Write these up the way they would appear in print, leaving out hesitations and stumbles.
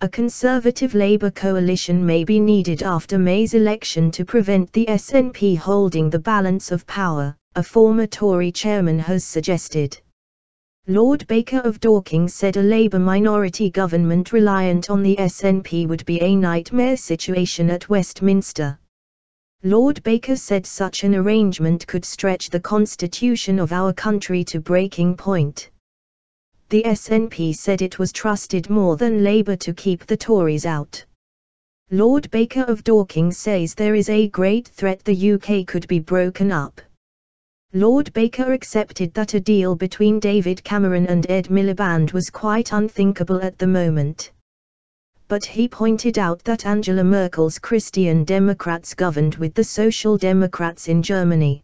A Conservative-Labour coalition may be needed after May's election to prevent the SNP holding the balance of power, a former Tory chairman has suggested. Lord Baker of Dorking said a Labour minority government reliant on the SNP would be a nightmare situation at Westminster. Lord Baker said such an arrangement could stretch the constitution of our country to breaking point. The SNP said it was trusted more than Labour to keep the Tories out. Lord Baker of Dorking says there is a great threat the UK could be broken up. Lord Baker accepted that a deal between David Cameron and Ed Miliband was quite unthinkable at the moment. But he pointed out that Angela Merkel's Christian Democrats governed with the Social Democrats in Germany.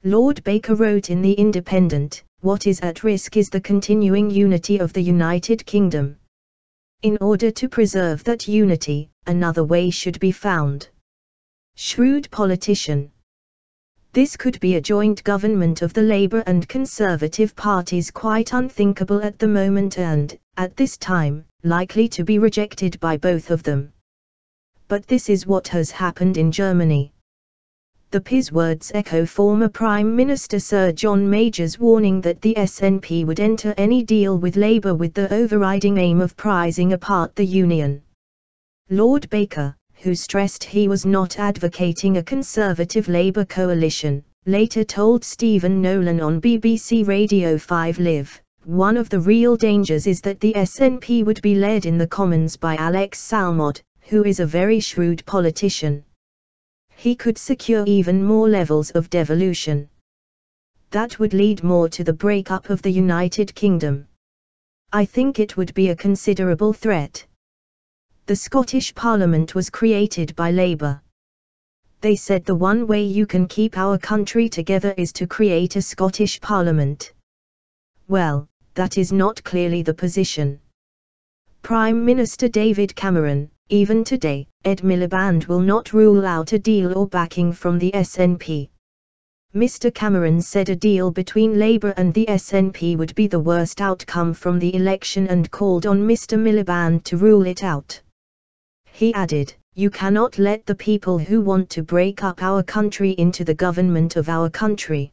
Lord Baker wrote in The Independent, "What is at risk is the continuing unity of the United Kingdom. In order to preserve that unity, another way should be found." Shrewd politician. This could be a joint government of the Labour and Conservative parties, quite unthinkable at the moment and, at this time, likely to be rejected by both of them. But this is what has happened in Germany. The PiS words echo former Prime Minister Sir John Major's warning that the SNP would enter any deal with Labour with the overriding aim of prizing apart the union. Lord Baker, who stressed he was not advocating a Conservative-Labour coalition, later told Stephen Nolan on BBC Radio 5 Live, "One of the real dangers is that the SNP would be led in the Commons by Alex Salmond, who is a very shrewd politician. He could secure even more levels of devolution. That would lead more to the breakup of the United Kingdom. I think it would be a considerable threat." The Scottish Parliament was created by Labour. They said the one way you can keep our country together is to create a Scottish Parliament. Well, that is not clearly the position. Prime Minister David Cameron, even today, Ed Miliband will not rule out a deal or backing from the SNP. Mr. Cameron said a deal between Labour and the SNP would be the worst outcome from the election and called on Mr. Miliband to rule it out. He added, "You cannot let the people who want to break up our country into the government of our country."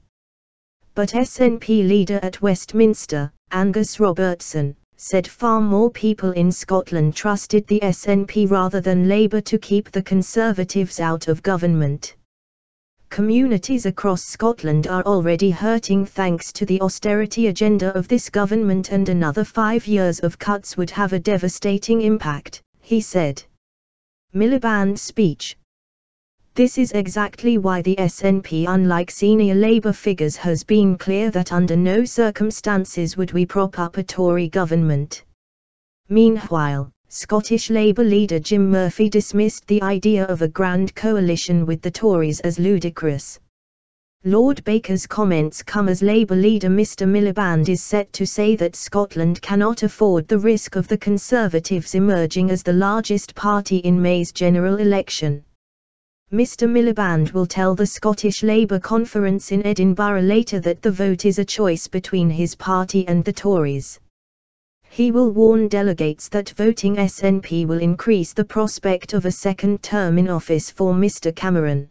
But SNP leader at Westminster, Angus Robertson, said far more people in Scotland trusted the SNP rather than Labour to keep the Conservatives out of government. Communities across Scotland are already hurting thanks to the austerity agenda of this government, and another 5 years of cuts would have a devastating impact, he said. Miliband's speech. This is exactly why the SNP, unlike senior Labour figures, has been clear that under no circumstances would we prop up a Tory government. Meanwhile, Scottish Labour leader Jim Murphy dismissed the idea of a grand coalition with the Tories as ludicrous. Lord Baker's comments come as Labour leader Mr. Miliband is set to say that Scotland cannot afford the risk of the Conservatives emerging as the largest party in May's general election. Mr. Miliband will tell the Scottish Labour conference in Edinburgh later that the vote is a choice between his party and the Tories. He will warn delegates that voting SNP will increase the prospect of a second term in office for Mr. Cameron.